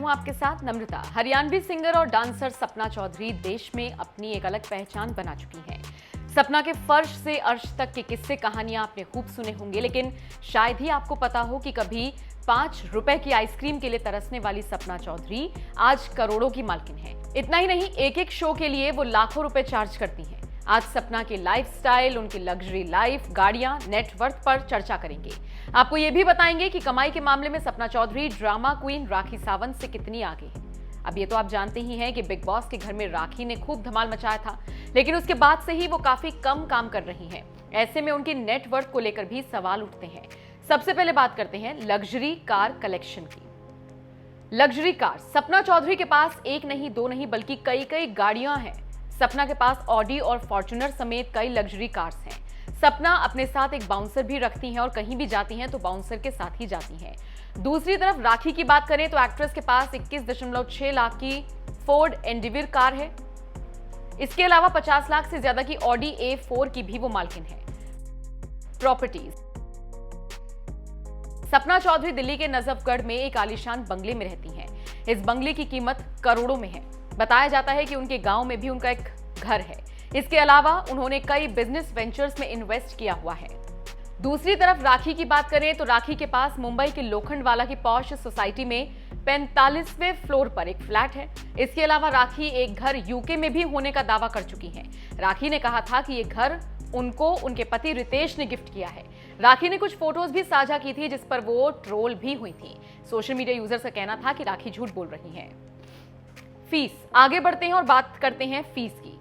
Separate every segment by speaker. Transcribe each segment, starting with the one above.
Speaker 1: हूं आपके साथ नम्रता। हरियाणवी सिंगर और डांसर सपना चौधरी देश में अपनी एक अलग पहचान बना चुकी हैं। सपना के फर्श से अर्श तक के किस्से कहानियां आपने खूब सुने होंगे, लेकिन शायद ही आपको पता हो कि कभी 5 रुपए की आइसक्रीम के लिए तरसने वाली सपना चौधरी आज करोड़ों की मालकिन है। इतना ही नहीं, एक एक शो के लिए वो लाखों रुपए चार्ज करती हैं। आज सपना के लाइफस्टाइल, उनकी लग्जरी लाइफ, गाड़ियां, नेटवर्थ पर चर्चा करेंगे। आपको ये भी बताएंगे कि कमाई के मामले में सपना चौधरी ड्रामा क्वीन राखी सावंत से कितनी आगे है। अब ये तो आप जानते ही हैं कि बिग बॉस के घर में राखी ने खूब धमाल मचाया था, लेकिन उसके बाद से ही वो काफी कम काम कर रही हैं। ऐसे में उनकी नेटवर्थ को लेकर भी सवाल उठते हैं। सबसे पहले बात करते हैं लग्जरी कार कलेक्शन की। लग्जरी कार, सपना चौधरी के पास एक नहीं, दो नहीं, बल्कि कई कई गाड़ियां हैं। सपना के पास ऑडी और फॉर्च्यूनर समेत कई लग्जरी कार्स हैं। सपना अपने साथ एक बाउंसर भी रखती हैं और कहीं भी जाती हैं तो बाउंसर के साथ ही जाती हैं। दूसरी तरफ राखी की बात करें तो एक्ट्रेस के पास 21.6 लाख की फोर्ड एंडेवर कार है। इसके अलावा 50 लाख से ज्यादा की ऑडी A4 की भी वो मालकिन है। प्रॉपर्टीज, सपना चौधरी दिल्ली के नजफगढ़ में एक आलीशान बंगले में रहती हैं। इस बंगले की कीमत करोड़ों में है। बताया जाता है कि उनके गांव में भी उनका एक घर है। इसके अलावा उन्होंने कई बिजनेस वेंचर्स में इन्वेस्ट किया हुआ है। दूसरी तरफ राखी की बात करें तो राखी के पास मुंबई के लोखंडवाला की पॉश सोसाइटी में 45वें फ्लोर पर एक फ्लैट है। इसके अलावा राखी एक घर यूके में भी होने का दावा कर चुकी हैं। राखी ने कहा था कि ये घर उनको उनके पति रितेश ने गिफ्ट किया है। राखी ने कुछ फोटोज भी साझा की थी जिस पर वो ट्रोल भी हुई थी। सोशल मीडिया यूजर्स का कहना था कि राखी झूठ बोल रही हैं। फीस, आगे बढ़ते हैं और बात करते हैं फीस की।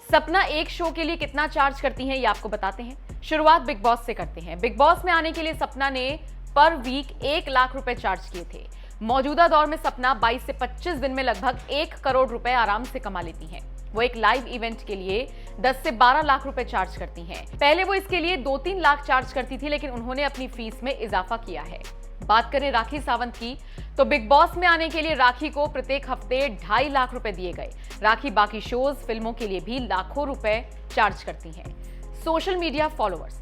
Speaker 1: सपना एक शो के लिए कितना चार्ज करती हैं ये आपको बताते हैं। शुरुआत बिग बॉस से करते हैं। बिग बॉस में आने के लिए सपना ने पर वीक 1 लाख रुपए चार्ज किए थे। मौजूदा दौर में सपना 22 से 25 दिन में लगभग 1 करोड़ रुपए आराम से कमा लेती हैं। वो एक लाइव इवेंट के लिए 10 से 12 लाख रुपए चार्ज करती हैं। पहले वो इसके लिए 2-3 लाख चार्ज करती थी, लेकिन उन्होंने अपनी फीस में इजाफा किया है। बात करें राखी सावंत की तो बिग बॉस में आने के लिए राखी को प्रत्येक हफ्ते 2.5 लाख रुपए दिए गए। राखी बाकी शोज, फिल्मों के लिए भी लाखों रुपए चार्ज करती हैं। सोशल मीडिया फॉलोअर्स,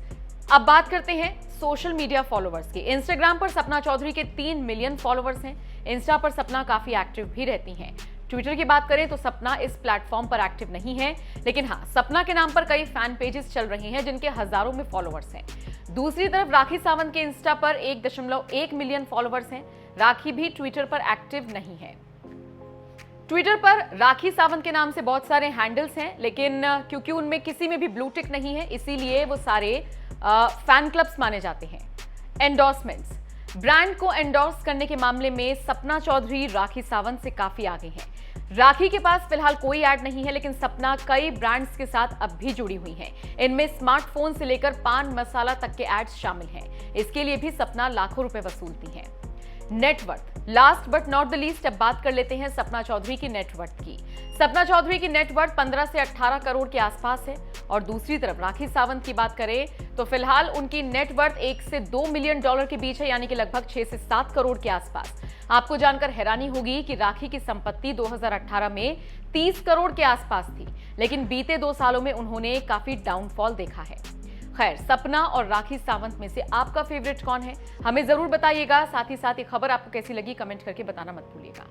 Speaker 1: अब बात करते हैं सोशल मीडिया फॉलोअर्स की। इंस्टाग्राम पर सपना चौधरी के 3 मिलियन फॉलोअर्स हैं। इंस्टा पर सपना काफी एक्टिव भी रहती हैं। ट्विटर की बात करें तो सपना इस प्लेटफॉर्म पर एक्टिव नहीं है, लेकिन हाँ, सपना के नाम पर कई फैन पेजेस चल रहे हैं जिनके हजारों में फॉलोअर्स हैं। दूसरी तरफ राखी सावंत के इंस्टा पर 1.1 मिलियन फॉलोअर्स हैं। राखी भी ट्विटर पर एक्टिव नहीं है। ट्विटर पर राखी सावंत के नाम से बहुत सारे हैंडल्स हैं, लेकिन क्योंकि उनमें किसी में भी ब्लू टिक नहीं है, इसीलिए वो सारे फैन क्लब्स माने जाते हैं। एंडोर्समेंट्स, ब्रांड को एंडोर्स करने के मामले में सपना चौधरी राखी सावंत से काफी आगे हैं। राखी के पास फिलहाल कोई ऐड नहीं है, लेकिन सपना कई ब्रांड्स के साथ अब भी जुड़ी हुई हैं। इनमें स्मार्टफोन से लेकर पान मसाला तक के एड्स शामिल हैं। इसके लिए भी सपना लाखों रुपए वसूलती हैं। Net worth, last but not the least, अब बात कर लेते हैं सपना चौधरी की नेटवर्थ की। सपना चौधरी की नेटवर्थ 15 से 18 करोड़ के आसपास है। और दूसरी तरफ राखी सावंत की बात करें तो फिलहाल उनकी नेटवर्थ 1 से 2 मिलियन डॉलर के बीच है, यानी कि लगभग 6 से 7 करोड़ के आसपास। आपको जानकर हैरानी होगी कि राखी की संपत्ति 2018 में 30 करोड़ के आसपास थी, लेकिन बीते 2 सालों में उन्होंने काफी डाउनफॉल देखा है। खैर, सपना और राखी सावंत में से आपका फेवरेट कौन है, हमें जरूर बताइएगा। साथ ही साथ ये खबर आपको कैसी लगी कमेंट करके बताना मत भूलिएगा।